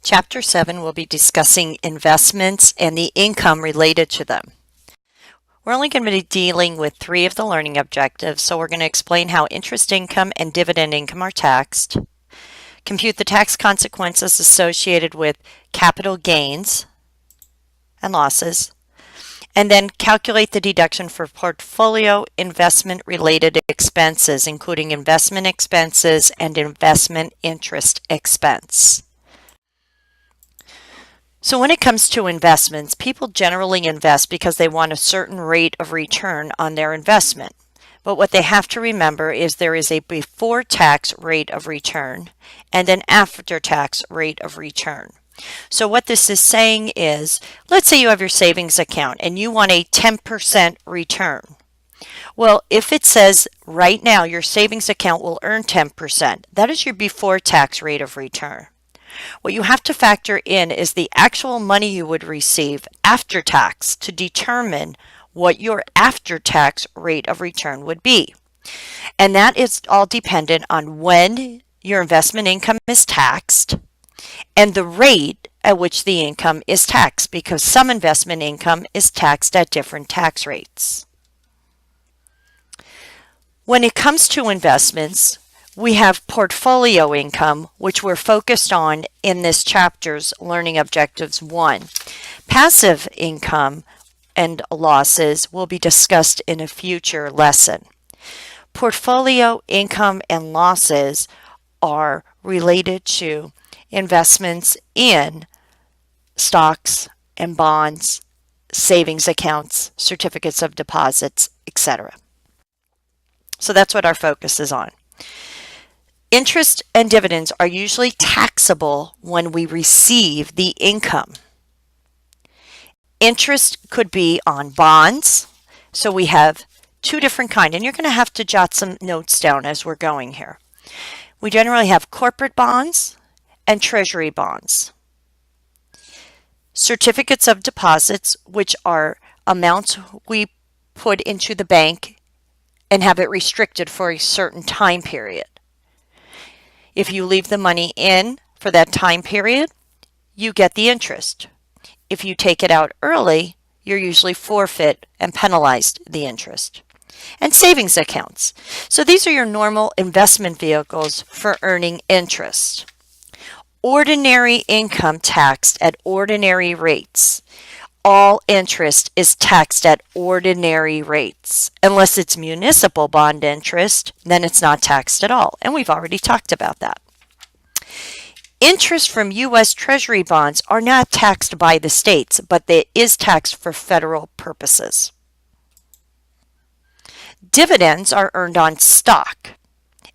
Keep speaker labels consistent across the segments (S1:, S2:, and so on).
S1: Chapter 7 will be discussing investments and the income related to them. We're only going to be dealing with 3 of the learning objectives, so we're going to explain how interest income and dividend income are taxed, compute the tax consequences associated with capital gains and losses, and then calculate the deduction for portfolio investment related expenses, including investment expenses and investment interest expense. So when it comes to investments, people generally invest because they want a certain rate of return on their investment. But what they have to remember is there is a before-tax rate of return and an after-tax rate of return. So what this is saying is, let's say you have your savings account and you want a 10% return. Well, if it says right now your savings account will earn 10%, that is your before-tax rate of return. What you have to factor in is the actual money you would receive after tax to determine what your after-tax rate of return would be. And that is all dependent on when your investment income is taxed and the rate at which the income is taxed, because some investment income is taxed at different tax rates. When it comes to investments, we have portfolio income, which we're focused on in this chapter's Learning Objectives 1. Passive income and losses will be discussed in a future lesson. Portfolio income and losses are related to investments in stocks and bonds, savings accounts, certificates of deposits, etc. So that's what our focus is on. Interest and dividends are usually taxable when we receive the income. Interest could be on bonds. So we have 2 different kinds, and you're going to have to jot some notes down as we're going here. We generally have corporate bonds and Treasury bonds. Certificates of deposits, which are amounts we put into the bank and have it restricted for a certain time period. If you leave the money in for that time period, you get the interest. If you take it out early, you're usually forfeit and penalized the interest. And savings accounts. So these are your normal investment vehicles for earning interest. Ordinary income taxed at ordinary rates. All interest is taxed at ordinary rates. Unless it's municipal bond interest, then it's not taxed at all. And we've already talked about that. Interest from U.S. Treasury bonds are not taxed by the states, but it is taxed for federal purposes. Dividends are earned on stock,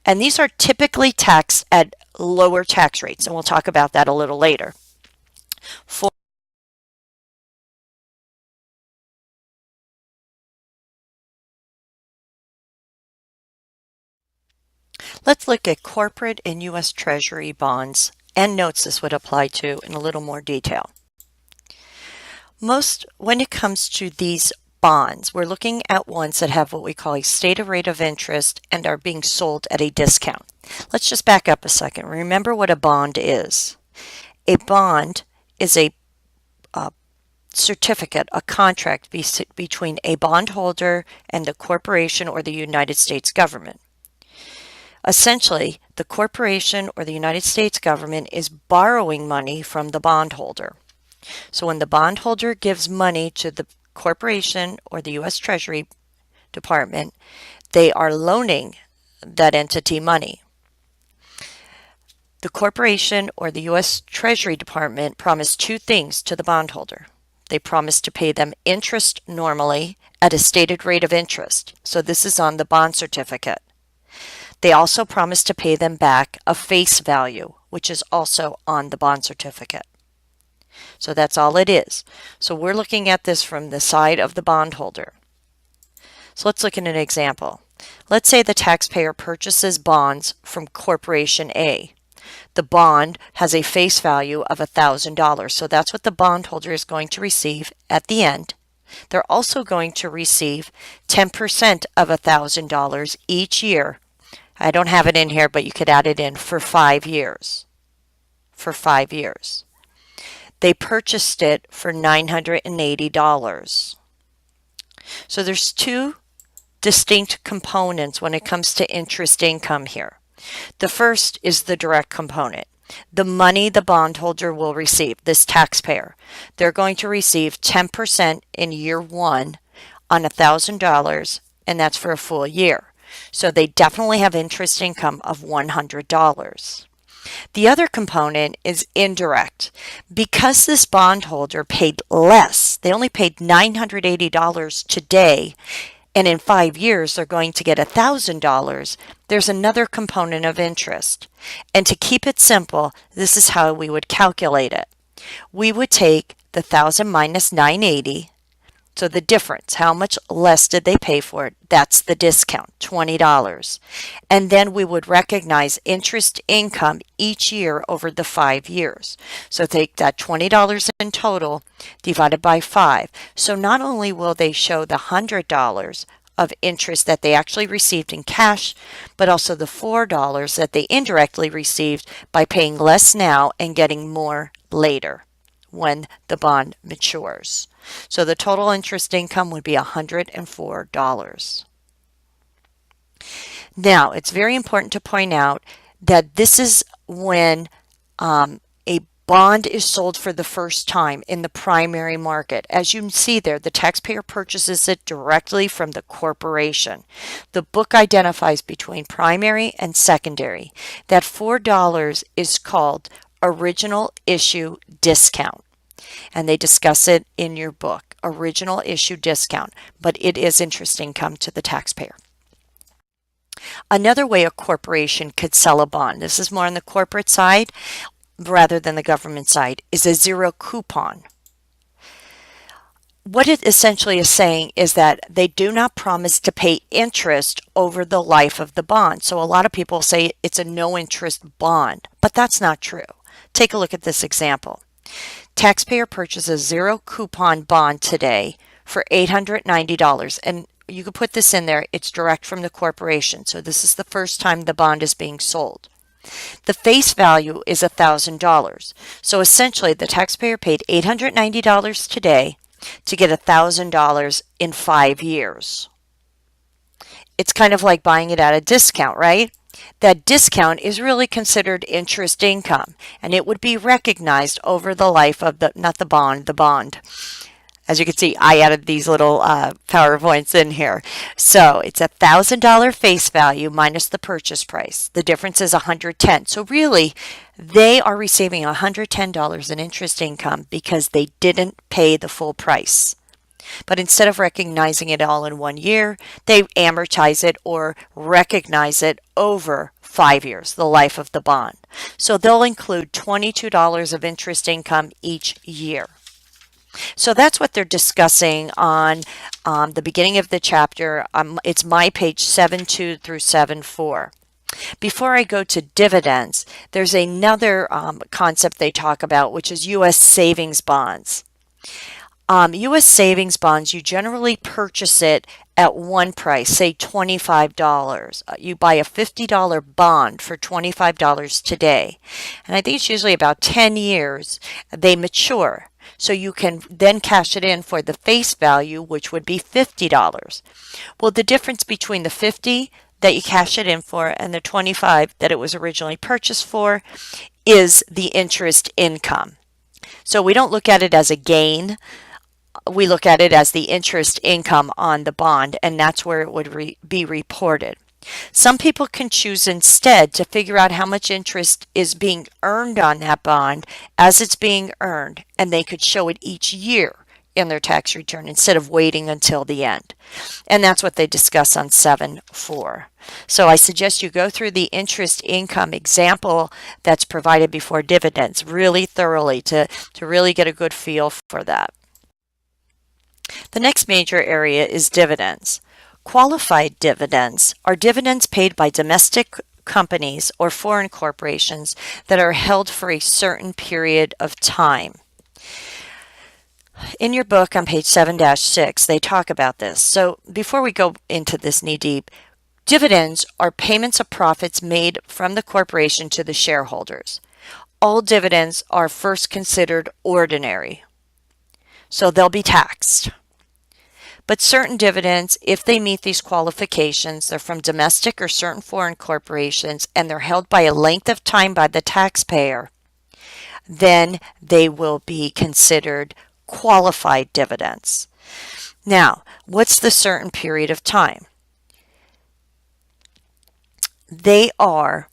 S1: and these are typically taxed at lower tax rates, and we'll talk about that a little later. Let's look at corporate and U.S. Treasury bonds and notes this would apply to in a little more detail. When it comes to these bonds, we're looking at ones that have what we call a stated rate of interest and are being sold at a discount. Let's just back up a second. Remember what a bond is. A bond is a certificate, a contract between a bondholder and the corporation or the United States government. Essentially, the corporation or the United States government is borrowing money from the bondholder. So when the bondholder gives money to the corporation or the U.S. Treasury Department, they are loaning that entity money. The corporation or the U.S. Treasury Department promise 2 things to the bondholder. They promise to pay them interest normally at a stated rate of interest. So this is on the bond certificate. They also promise to pay them back a face value, which is also on the bond certificate. So that's all it is. So we're looking at this from the side of the bondholder. So let's look at an example. Let's say the taxpayer purchases bonds from Corporation A. The bond has a face value of $1,000. So that's what the bondholder is going to receive at the end. They're also going to receive 10% of $1,000 each year. I don't have it in here, but you could add it in for 5 years. For 5 years. They purchased it for $980. So there's two distinct components when it comes to interest income here. The first is the direct component. The money the bondholder will receive, this taxpayer. They're going to receive 10% in year one on $1,000, and that's for a full year. So they definitely have interest income of $100. The other component is indirect. Because this bondholder paid less, they only paid $980 today, and in 5 years they're going to get $1,000, there's another component of interest. And to keep it simple, this is how we would calculate it. We would take the 1,000 minus 980, so the difference, how much less did they pay for it? That's the discount, $20. And then we would recognize interest income each year over the 5 years. So take that $20 in total divided by 5. So not only will they show the $100 of interest that they actually received in cash, but also the $4 that they indirectly received by paying less now and getting more later when the bond matures. So the total interest income would be $104. Now, it's very important to point out that this is when a bond is sold for the first time in the primary market. As you can see there, the taxpayer purchases it directly from the corporation. The book identifies between primary and secondary. That $4 is called original issue discount. And they discuss it in your book, original issue discount, but it is interest income to the taxpayer. Another way a corporation could sell a bond, this is more on the corporate side rather than the government side, is a zero coupon. What it essentially is saying is that they do not promise to pay interest over the life of the bond. So a lot of people say it's a no interest bond, but that's not true. Take a look at this example. Taxpayer purchases zero coupon bond today for $890, and you could put this in there, it's direct from the corporation. So this is the first time the bond is being sold. The face value is $1,000. So essentially the taxpayer paid $890 today to get $1,000 in 5 years. It's kind of like buying it at a discount, right? That discount is really considered interest income, and it would be recognized over the life of not the bond, the bond. As you can see, I added these little PowerPoints in here. So it's $1,000 face value minus the purchase price. The difference is $110. So really, they are receiving $110 in interest income because they didn't pay the full price. But instead of recognizing it all in 1 year, they amortize it or recognize it over 5 years, the life of the bond. So they'll include $22 of interest income each year. So that's what they're discussing on the beginning of the chapter. It's my page 7.2 through 7.4. Before I go to dividends, there's another concept they talk about, which is U.S. savings bonds. U.S. savings bonds, you generally purchase it at one price, say $25. You buy a $50 bond for $25 today. And I think it's usually about 10 years they mature. So you can then cash it in for the face value, which would be $50. Well, the difference between the $50 that you cash it in for and the $25 that it was originally purchased for is the interest income. So we don't look at it as a gain. We look at it as the interest income on the bond, and that's where it would be reported. Some people can choose instead to figure out how much interest is being earned on that bond as it's being earned, and they could show it each year in their tax return instead of waiting until the end. And that's what they discuss on 7.4. So I suggest you go through the interest income example that's provided before dividends really thoroughly to really get a good feel for that. The next major area is dividends. Qualified dividends are dividends paid by domestic companies or foreign corporations that are held for a certain period of time. In your book on page 7-6, they talk about this. So before we go into this knee deep, dividends are payments of profits made from the corporation to the shareholders. all dividends are first considered ordinary, so they'll be taxed. But certain dividends, if they meet these qualifications, they're from domestic or certain foreign corporations, and they're held by a length of time by the taxpayer, then they will be considered qualified dividends. Now, what's the certain period of time? They are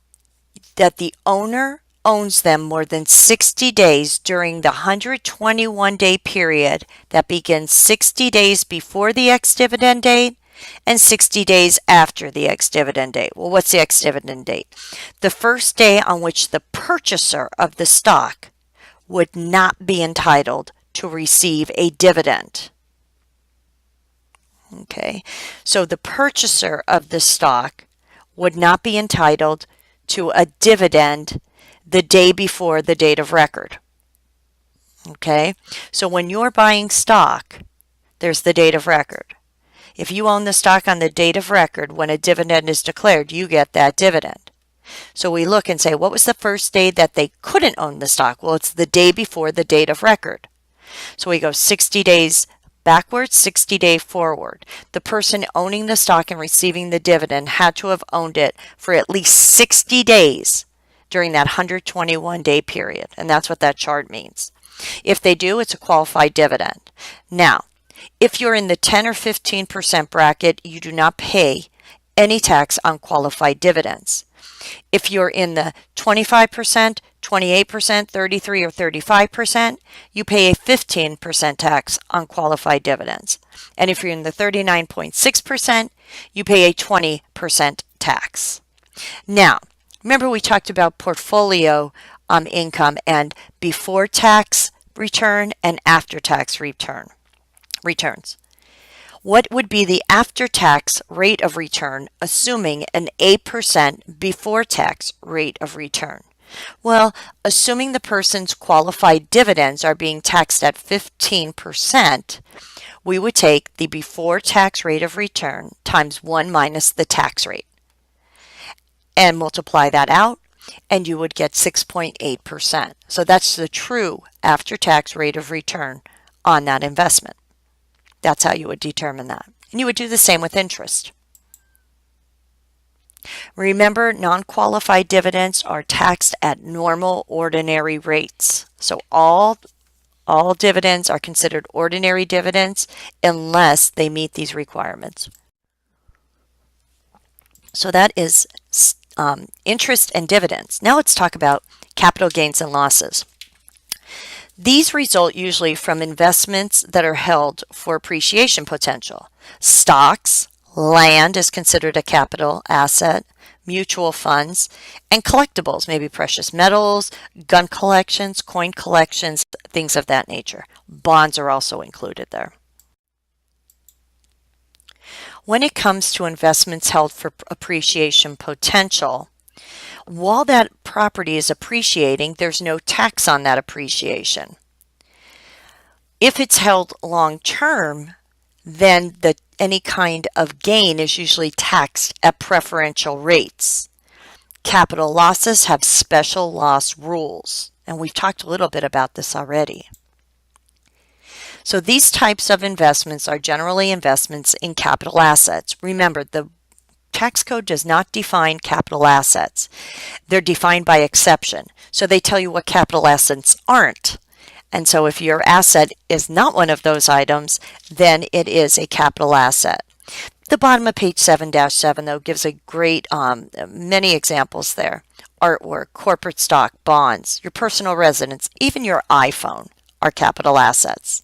S1: that the owner owns them more than 60 days during the 121-day period that begins 60 days before the ex-dividend date and 60 days after the ex-dividend date. Well, what's the ex-dividend date? The first day on which the purchaser of the stock would not be entitled to receive a dividend. Okay, so the purchaser of the stock would not be entitled to a dividend the day before the date of record. Okay, so when you're buying stock, there's the date of record. If you own the stock on the date of record, when a dividend is declared, you get that dividend. So we look and say, what was the first day that they couldn't own the stock? Well, it's the day before the date of record. So we go 60 days backwards, 60 days forward. The person owning the stock and receiving the dividend had to have owned it for at least 60 days during that 121-day period. And that's what that chart means. If they do, it's a qualified dividend. Now, if you're in the 10 or 15% bracket, you do not pay any tax on qualified dividends. If you're in the 25%, 28%, 33 or 35%, you pay a 15% tax on qualified dividends. And if you're in the 39.6%, you pay a 20% tax. Now, remember we talked about portfolio income and before tax return and after tax returns. What would be the after-tax rate of return assuming an 8% before-tax rate of return? Well, assuming the person's qualified dividends are being taxed at 15%, we would take the before-tax rate of return times 1 minus the tax rate and multiply that out, and you would get 6.8%. So that's the true after-tax rate of return on that investment. That's how you would determine that. And you would do the same with interest. Remember, non-qualified dividends are taxed at normal ordinary rates. So all dividends are considered ordinary dividends unless they meet these requirements. So that is interest and dividends. Now let's talk about capital gains and losses. These result usually from investments that are held for appreciation potential. Stocks, land is considered a capital asset, mutual funds, and collectibles, maybe precious metals, gun collections, coin collections, things of that nature. Bonds are also included there. When it comes to investments held for appreciation potential, while that property is appreciating, there's no tax on that appreciation. If it's held long term, then any kind of gain is usually taxed at preferential rates. Capital losses have special loss rules, and we've talked a little bit about this already. So these types of investments are generally investments in capital assets. Remember, the tax code does not define capital assets. They're defined by exception. So they tell you what capital assets aren't. And so if your asset is not one of those items, then it is a capital asset. The bottom of page 7-7 though gives a great, many examples there. Artwork, corporate stock, bonds, your personal residence, even your iPhone are capital assets.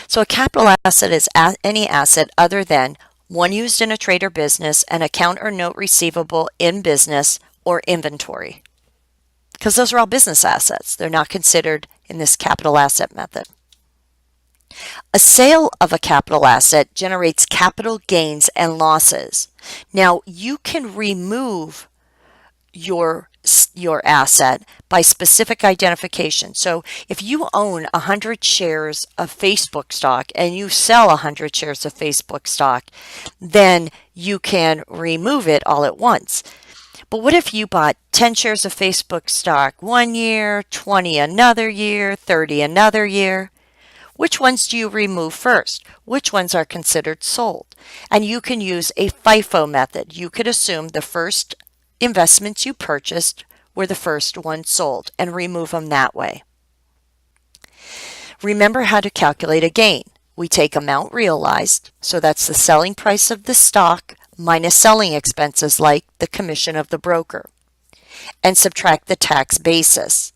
S1: So a capital asset is any asset other than one used in a trade or business, an account or note receivable in business, or inventory. Because those are all business assets. They're not considered in this capital asset method. A sale of a capital asset generates capital gains and losses. Now, you can remove your asset by specific identification. So if you own 100 shares of Facebook stock and you sell 100 shares of Facebook stock, then you can remove it all at once. But what if you bought 10 shares of Facebook stock one year, 20 another year, 30 another year? Which ones do you remove first? Which ones are considered sold? And you can use a FIFO method. You could assume the first investments you purchased were the first ones sold and remove them that way. Remember how to calculate a gain. We take amount realized, so that's the selling price of the stock minus selling expenses like the commission of the broker, and subtract the tax basis.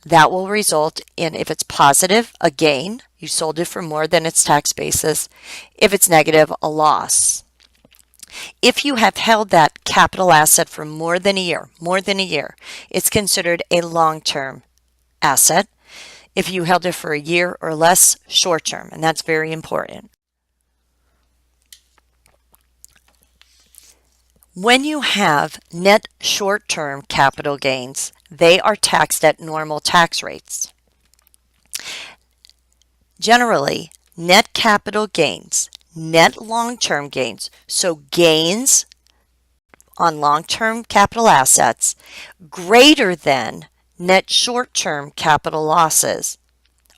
S1: That will result in, if it's positive, a gain. You sold it for more than its tax basis. If it's negative, a loss. If you have held that capital asset for more than a year, it's considered a long-term asset. If you held it for a year or less, short-term, and that's very important. When you have net short-term capital gains, they are taxed at normal tax rates. Generally, net capital gains, net long-term gains, so gains on long-term capital assets greater than net short-term capital losses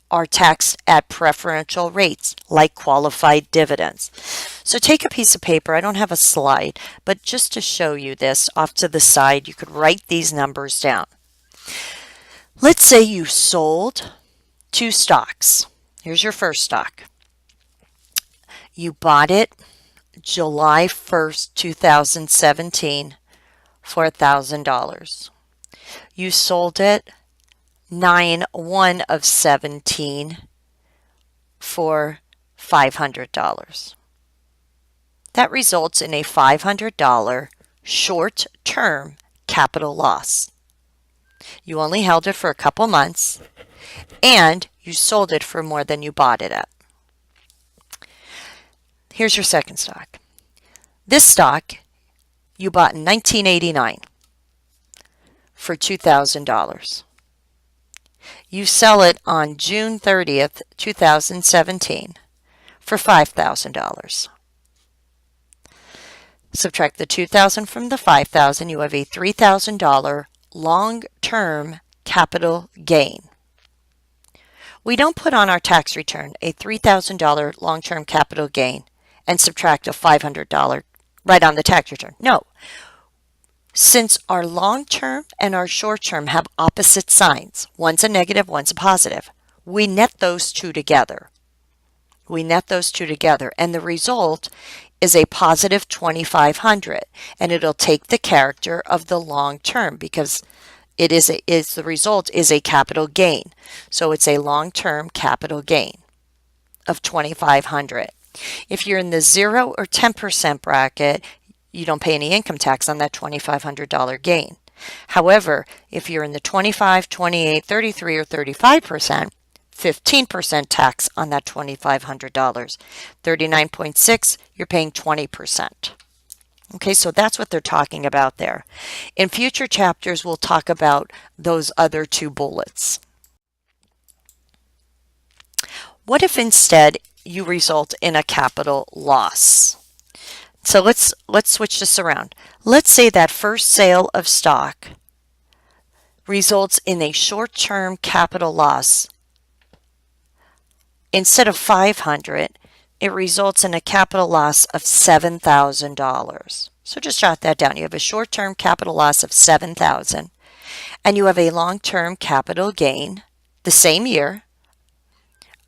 S1: are taxed at preferential rates, like qualified dividends. So take a piece of paper. I don't have a slide, but just to show you this off to the side, you could write these numbers down. Let's say you sold 2 stocks. Here's your first stock. You bought it July 1st, 2017 for $1,000. You sold it 9/1 of 17 for $500. That results in a $500 short-term capital loss. You only held it for a couple months, and you sold it for more than you bought it at. Here's your second stock. This stock you bought in 1989 for $2,000. You sell it on June 30th, 2017 for $5,000. Subtract the $2,000 from the $5,000, you have a $3,000 long-term capital gain. We don't put on our tax return a $3,000 long-term capital gain and subtract a $500 right on the tax return. No. Since our long-term and our short-term have opposite signs, one's a negative, one's a positive, we net those two together. We net those two together, and the result is a positive $2,500, and it'll take the character of the long-term because the result is a capital gain. So it's a long-term capital gain of $2,500. If you're in the 0 or 10% bracket, you don't pay any income tax on that $2,500 gain. However, if you're in the 25, 28, 33, or 35%, 15% tax on that $2,500. 39.6, you're paying 20%. Okay, so that's what they're talking about there. In future chapters, we'll talk about those other 2 bullets. What if instead you result in a capital loss? So let's switch this around. Let's say that first sale of stock results in a short-term capital loss. Instead of $500, it results in a capital loss of $7,000. So just jot that down. You have a short-term capital loss of $7,000, and you have a long-term capital gain the same year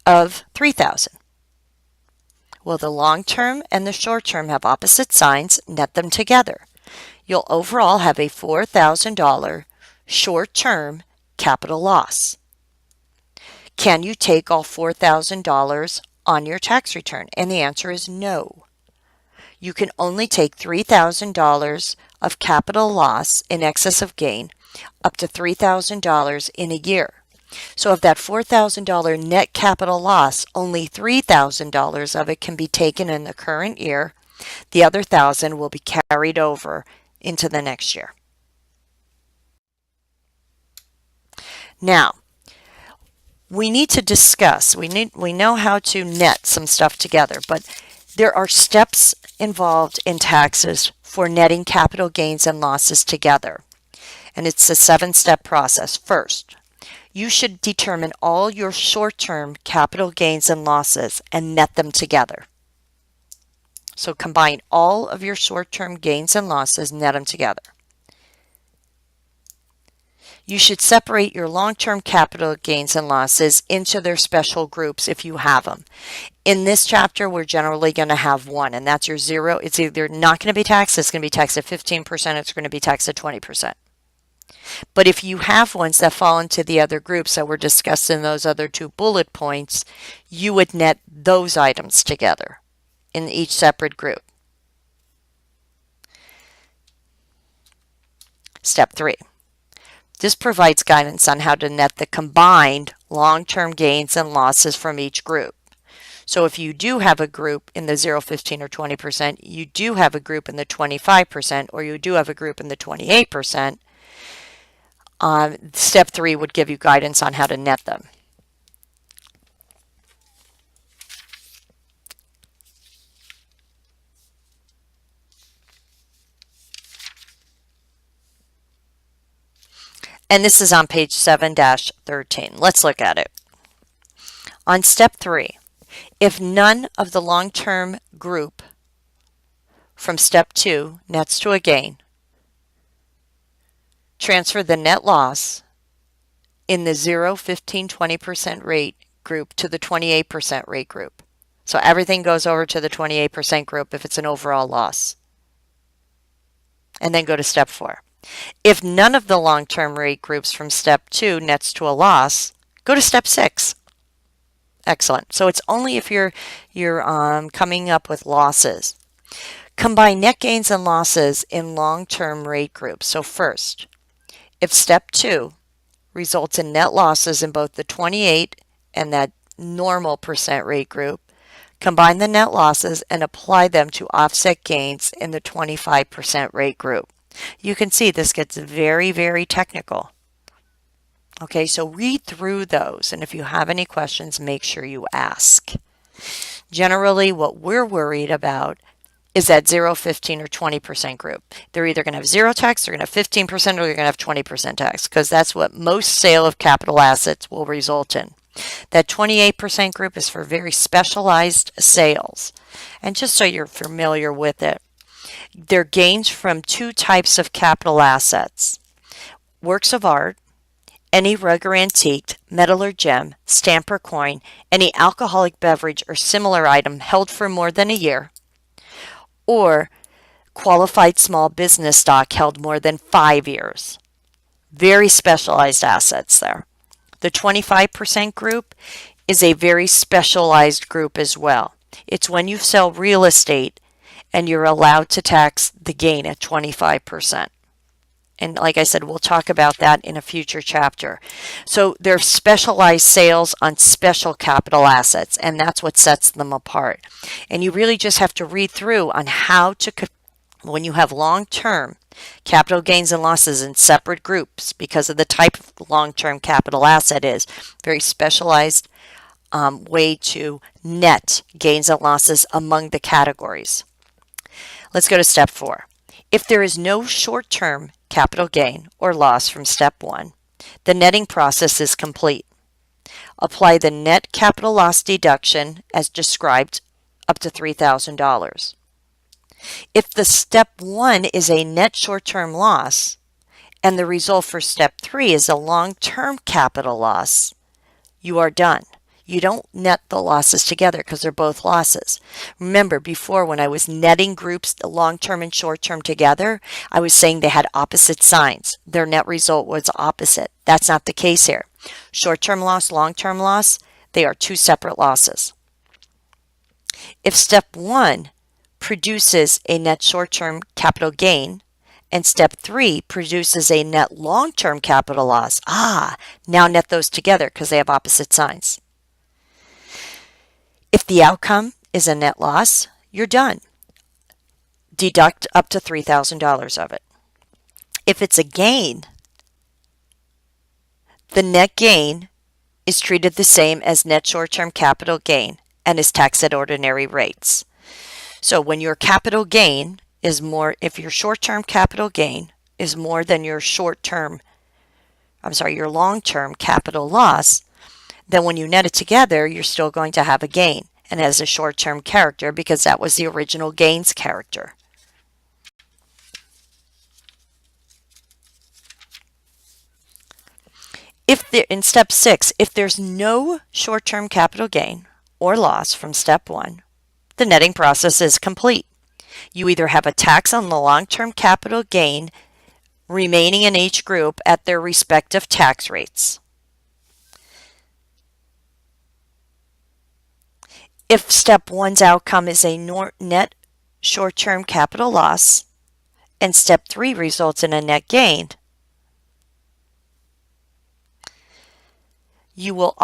S1: of $3,000. Well, the long-term and the short-term have opposite signs. Net them together. You'll overall have a $4,000 short-term capital loss. Can you take all $4,000 on your tax return? And the answer is no. You can only take $3,000 of capital loss in excess of gain up to $3,000 in a year. So of that $4,000 net capital loss, only $3,000 of it can be taken in the current year. The other $1,000 will be carried over into the next year. Now, we need to discuss, we know how to net some stuff together, but there are steps involved in taxes for netting capital gains and losses together. And it's a 7-step process. First, you should determine all your short-term capital gains and losses and net them together. So combine all of your short-term gains and losses, net them together. You should separate your long-term capital gains and losses into their special groups if you have them. In this chapter, we're generally going to have one, and that's your zero. It's either not going to be taxed, it's going to be taxed at 15%, it's going to be taxed at 20%. But if you have ones that fall into the other groups that were discussed in those other 2 bullet points, you would net those items together in each separate group. Step 3. This provides guidance on how to net the combined long-term gains and losses from each group. So if you do have a group in the 0, 15, or 20%, you do have a group in the 25%, or you do have a group in the 28%, step 3 would give you guidance on how to net them. And this is on page 7-13. Let's look at it. On step 3, if none of the long-term group from step 2 nets to a gain, transfer the net loss in the 0, 15, 20% rate group to the 28% rate group. So everything goes over to the 28% group if it's an overall loss. And then go to step 4. If none of the long-term rate groups from step 2 nets to a loss, go to step 6. Excellent. So it's only if you're coming up with losses. Combine net gains and losses in long-term rate groups. So first, if step 2 results in net losses in both the 28 and that normal percent rate group, combine the net losses and apply them to offset gains in the 25% rate group. You can see this gets very, very technical. Okay, so read through those, and if you have any questions, make sure you ask. Generally, what we're worried about is that 0, 15, or 20% group. They're either going to have 0 tax, they're going to have 15%, or they're going to have 20% tax, because that's what most sale of capital assets will result in. That 28% group is for very specialized sales. And just so you're familiar with it, they're gains from 2 types of capital assets: works of art, any rug or antique, metal or gem, stamp or coin, any alcoholic beverage or similar item held for more than a year, or qualified small business stock held more than 5 years. Very specialized assets there. The 25% group is a very specialized group as well. It's when you sell real estate and you're allowed to tax the gain at 25%. And like I said, we'll talk about that in a future chapter. So they're specialized sales on special capital assets, and that's what sets them apart. And you really just have to read through on how to, when you have long-term capital gains and losses in separate groups, because of the type of long-term capital asset is, very specialized way to net gains and losses among the categories. Let's go to step 4. If there is no short-term capital gain or loss from step 1, the netting process is complete. Apply the net capital loss deduction as described up to $3,000. If the step 1 is a net short-term loss and the result for step 3 is a long-term capital loss, you are done. You don't net the losses together because they're both losses. Remember, before when I was netting groups, the long-term and short-term together, I was saying they had opposite signs. Their net result was opposite. That's not the case here. Short-term loss, long-term loss, they are 2 separate losses. If step 1 produces a net short-term capital gain and step 3 produces a net long-term capital loss, now net those together because they have opposite signs. If the outcome is a net loss, you're done. Deduct up to $3,000 of it. If it's a gain, the net gain is treated the same as net short-term capital gain and is taxed at ordinary rates. So when your capital gain is more, if your short-term capital gain is more than your your long-term capital loss, then when you net it together, you're still going to have a gain and has a short-term character because that was the original gains character. In step 6, if there's no short-term capital gain or loss from step 1, the netting process is complete. You either have a tax on the long-term capital gain remaining in each group at their respective tax rates. If step 1's outcome is a net short-term capital loss and step 3 results in a net gain, you will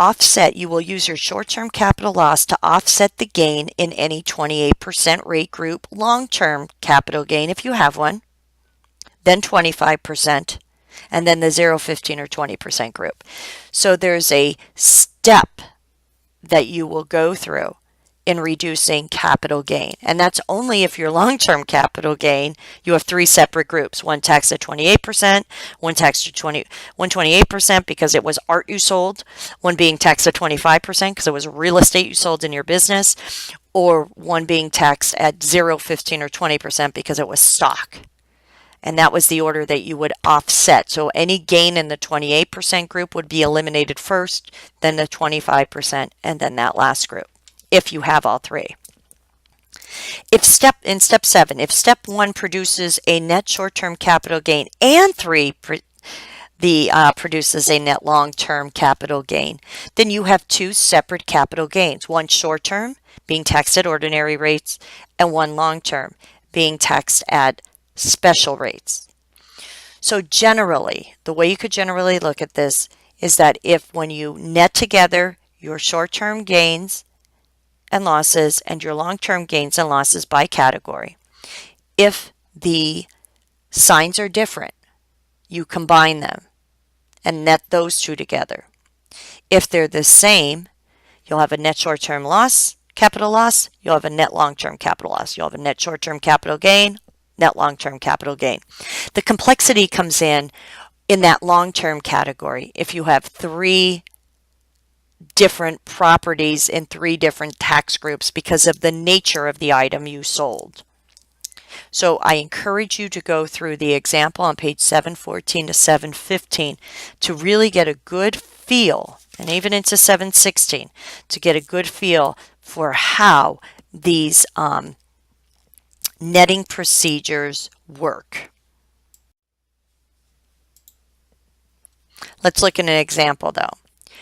S1: use your short-term capital loss to offset the gain in any 28% rate group long-term capital gain if you have one, then 25%, and then the 0, 15, or 20% group. So there's a step that you will go through in reducing capital gain. And that's only if your long-term capital gain, you have 3 separate groups. One taxed at 28%, one taxed at 128% because it was art you sold, one being taxed at 25% because it was real estate you sold in your business, or one being taxed at 0, 15, or 20% because it was stock. And that was the order that you would offset. So any gain in the 28% group would be eliminated first, then the 25%, and then that last group, if you have all 3. In step 7, if step 1 produces a net short-term capital gain and 3 produces a net long-term capital gain, then you have 2 separate capital gains, one short-term being taxed at ordinary rates and one long-term being taxed at special rates. So generally, the way you could generally look at this is that when you net together your short-term gains and losses and your long-term gains and losses by category, if the signs are different, you combine them and net those 2 together. If they're the same, you'll have a net short-term capital loss, you'll have a net long-term capital loss, you'll have a net short-term capital gain, net long-term capital gain. The complexity comes in that long-term category if you have 3 different properties in 3 different tax groups because of the nature of the item you sold. So I encourage you to go through the example on page 714 to 715 to really get a good feel, and even into 716, to get a good feel for how these netting procedures work. Let's look at an example though.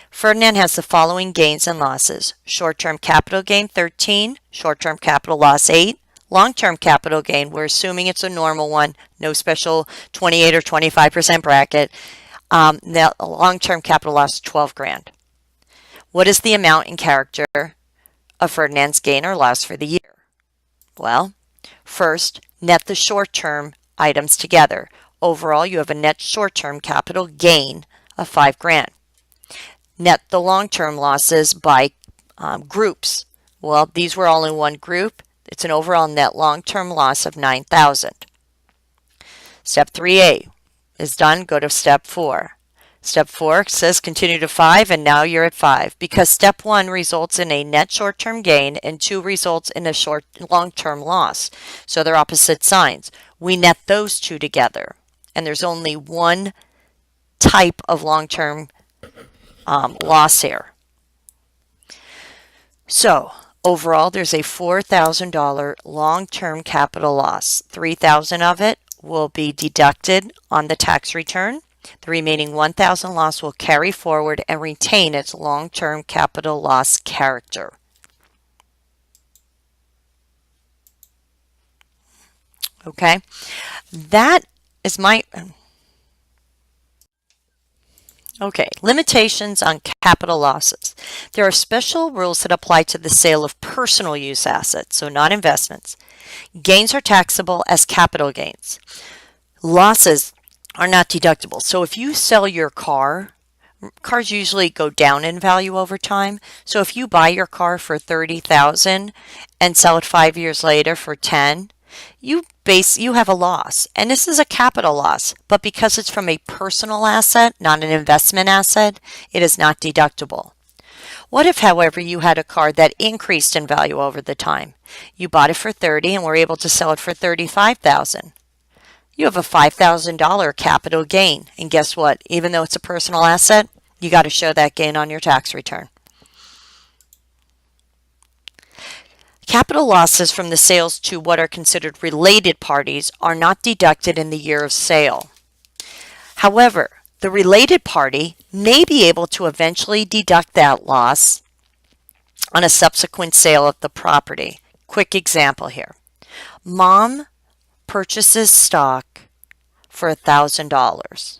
S1: Ferdinand has the following gains and losses. Short-term capital gain 13, short-term capital loss 8, long-term capital gain, we're assuming it's a normal one, no special 28 or 25% bracket. Now long-term capital loss 12 grand. What is the amount in character of Ferdinand's gain or loss for the year? Well, first, net the short-term items together. Overall, you have a net short-term capital gain of 5 grand. Net the long-term losses by groups. Well, these were all in one group. It's an overall net long-term loss of 9,000. Step 3A is done. Go to step 4. Step 4 says continue to 5, and now you're at 5 because step 1 results in a net short-term gain and 2 results in a long-term loss. So they're opposite signs. We net those 2 together, and there's only one type of long-term loss here. So overall, there's a $4,000 long-term capital loss. $3,000 of it will be deducted on the tax return. The remaining $1,000 loss will carry forward and retain its long-term capital loss character. Okay, that is my... Okay, limitations on capital losses. There are special rules that apply to the sale of personal use assets, so not investments. Gains are taxable as capital gains. Losses are not deductible. So if you sell your car Cars usually go down in value over time. So if you buy your car for $30,000 and sell it 5 years later for 10, you have a loss. And this is a capital loss, but because it's from a personal asset, not an investment asset, it is not deductible. What if, however, you had a car that increased in value over the time? You bought it for 30 and were able to sell it for 35,000. You have a $5,000 capital gain. And guess what? Even though it's a personal asset, you got to show that gain on your tax return. Capital losses from the sales to what are considered related parties are not deducted in the year of sale. However, the related party may be able to eventually deduct that loss on a subsequent sale of the property. Quick example here. Mom purchases stock for $1,000.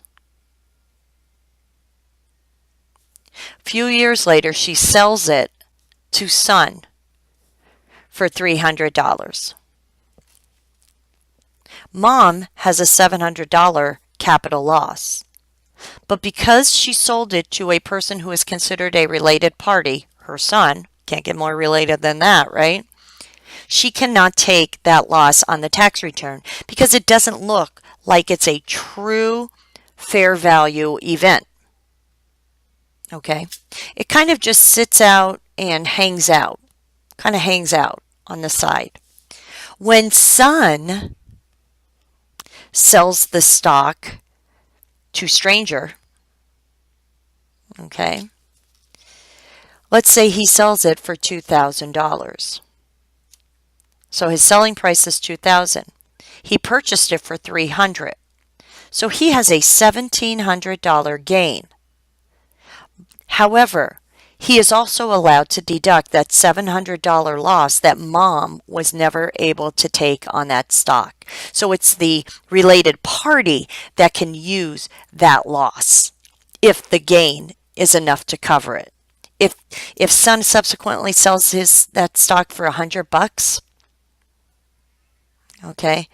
S1: A few years later, she sells it to son for $300. Mom has a $700 capital loss. But because she sold it to a person who is considered a related party, her son, can't get more related than that, right? She cannot take that loss on the tax return because it doesn't look like it's a true fair value event. Okay? It kind of just sits out and hangs out, on the side. When son sells the stock to stranger, okay, let's say he sells it for $2,000. So his selling price is $2,000. He purchased it for $300. So he has a $1,700 gain. However, he is also allowed to deduct that $700 loss that mom was never able to take on that stock. So it's the related party that can use that loss if the gain is enough to cover it. If son subsequently sells that stock for $100, okay,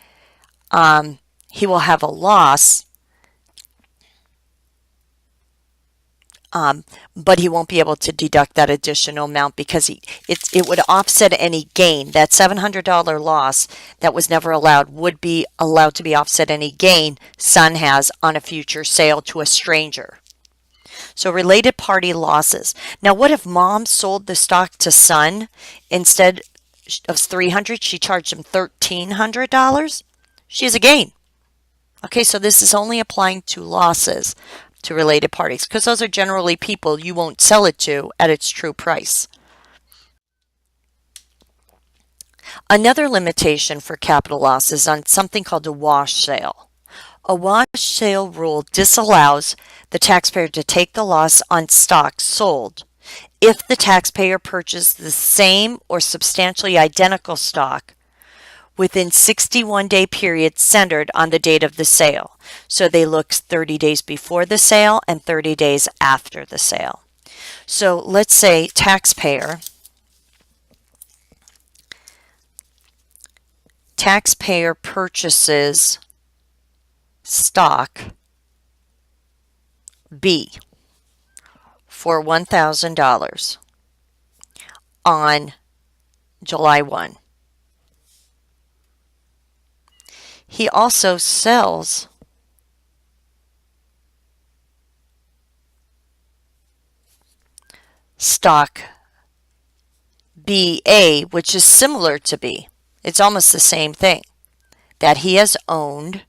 S1: he will have a loss, but he won't be able to deduct that additional amount because it would offset any gain. That $700 loss that was never allowed would be allowed to be offset any gain son has on a future sale to a stranger. So related party losses. Now what if mom sold the stock to son instead of $300, she charged him $1,300? She has a gain. Okay, so this is only applying to losses to related parties because those are generally people you won't sell it to at its true price. Another limitation for capital loss is on something called a wash sale. A wash sale rule disallows the taxpayer to take the loss on stock sold if the taxpayer purchased the same or substantially identical stock within 61-day period centered on the date of the sale. So they look 30 days before the sale and 30 days after the sale. So let's say taxpayer purchases stock B for $1,000 on July 1. He also sells stock BA, which is similar to B. It's almost the same thing, that he has owned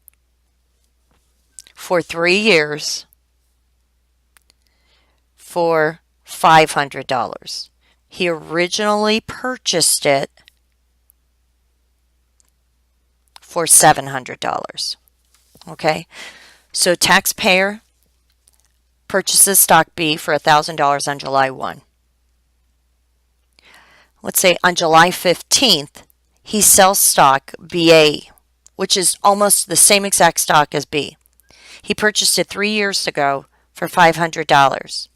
S1: for 3 years for $500. He originally purchased it for $700. Okay, so taxpayer purchases stock B for $1,000 on July 1. Let's say on July 15th, he sells stock BA, which is almost the same exact stock as B. He purchased it 3 years ago for $500.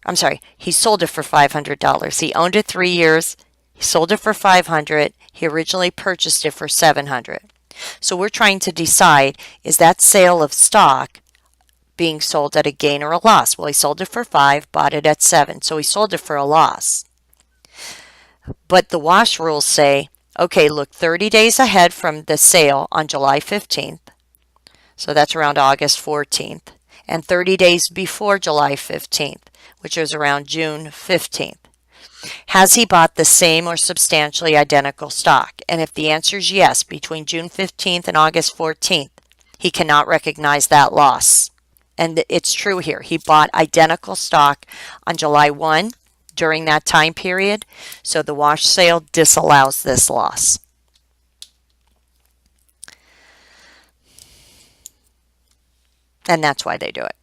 S1: I'm sorry, he sold it for $500. He owned it 3 years. He sold it for $500. He originally purchased it for $700. So we're trying to decide, is that sale of stock being sold at a gain or a loss. Well, he sold it for 5, bought it at 7, so he sold it for a loss. But the wash rules say, okay, look 30 days ahead from the sale on July 15th, so that's around August 14th, and 30 days before July 15th, which is around June 15th. Has he bought the same or substantially identical stock? And if the answer is yes, between June 15th and August 14th, he cannot recognize that loss. And it's true here. He bought identical stock on July 1 during that time period, so the wash sale disallows this loss. And that's why they do it.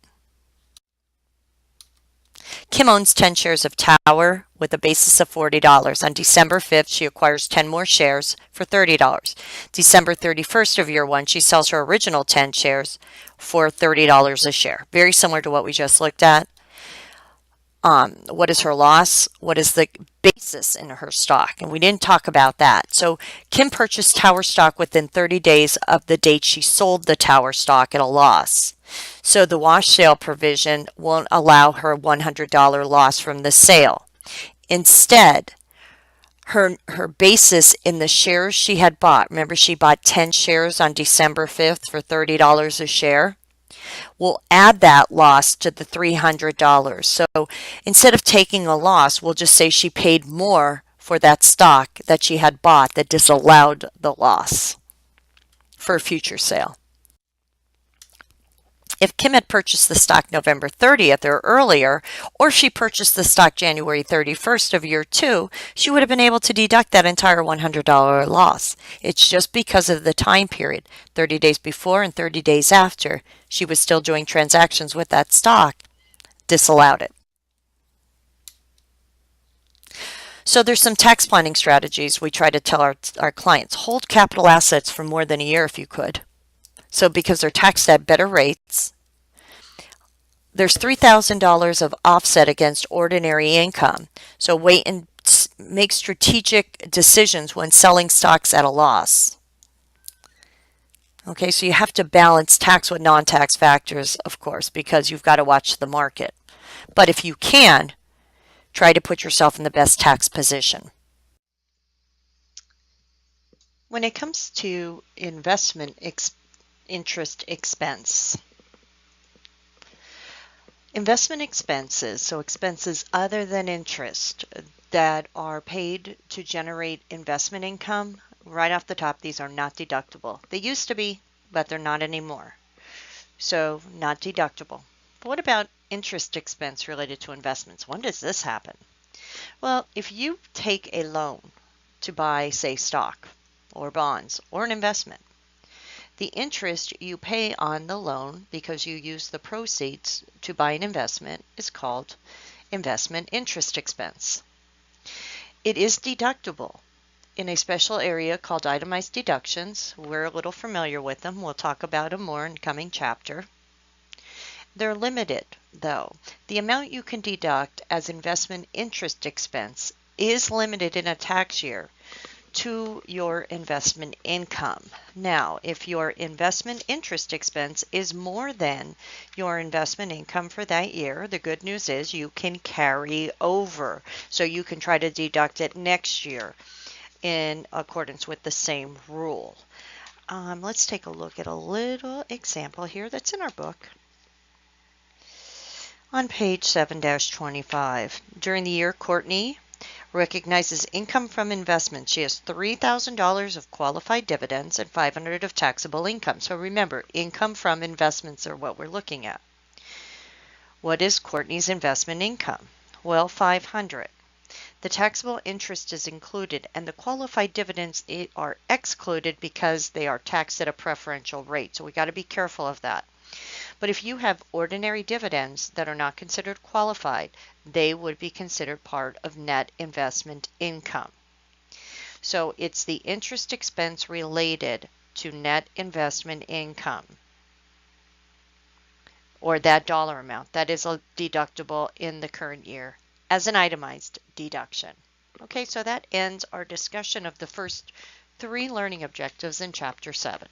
S1: Kim owns 10 shares of Tower with a basis of $40. On December 5th, she acquires 10 more shares for $30. December 31st of year 1, she sells her original 10 shares for $30 a share. Very similar to what we just looked at. What is her loss? What is the basis in her stock? And we didn't talk about that. So Kim purchased Tower stock within 30 days of the date she sold the Tower stock at a loss. So the wash sale provision won't allow her $100 loss from the sale. Instead, her basis in the shares she had bought, remember she bought 10 shares on December 5th for $30 a share, we'll add that loss to the $300. So instead of taking a loss, we'll just say she paid more for that stock that she had bought that disallowed the loss for a future sale. If Kim had purchased the stock November 30th or earlier, or if she purchased the stock January 31st of year 2, she would have been able to deduct that entire $100 loss. It's just because of the time period, 30 days before and 30 days after, she was still doing transactions with that stock, disallowed it. So there's some tax planning strategies we try to tell our clients. Hold capital assets for more than a year if you could. So because they're taxed at better rates, there's $3,000 of offset against ordinary income. So wait and make strategic decisions when selling stocks at a loss. Okay, so you have to balance tax with non-tax factors, of course, because you've got to watch the market. But if you can, try to put yourself in the best tax position. When it comes to investment interest expense. Investment expenses, so expenses other than interest that are paid to generate investment income, right off the top, these are not deductible. They used to be, but they're not anymore. So not deductible. But what about interest expense related to investments? When does this happen? Well, if you take a loan to buy, say, stock or bonds or an investment, the interest you pay on the loan because you use the proceeds to buy an investment is called investment interest expense. It is deductible in a special area called itemized deductions. We're a little familiar with them. We'll talk about them more in the coming chapter. They're limited, though. The amount you can deduct as investment interest expense is limited in a tax year to your investment income. Now, if your investment interest expense is more than your investment income for that year, the good news is you can carry over. So you can try to deduct it next year in accordance with the same rule. Let's take a look at a little example here that's in our book. On page 7-25, during the year Courtney recognizes income from investments. She has $3,000 of qualified dividends and $500 of taxable income. So remember, income from investments are what we're looking at. What is Courtney's investment income? Well, $500. The taxable interest is included and the qualified dividends are excluded because they are taxed at a preferential rate. So we got to be careful of that. But if you have ordinary dividends that are not considered qualified, they would be considered part of net investment income. So it's the interest expense related to net investment income, or that dollar amount that is deductible in the current year as an itemized deduction. Okay, so that ends our discussion of the first 3 learning objectives in Chapter 7.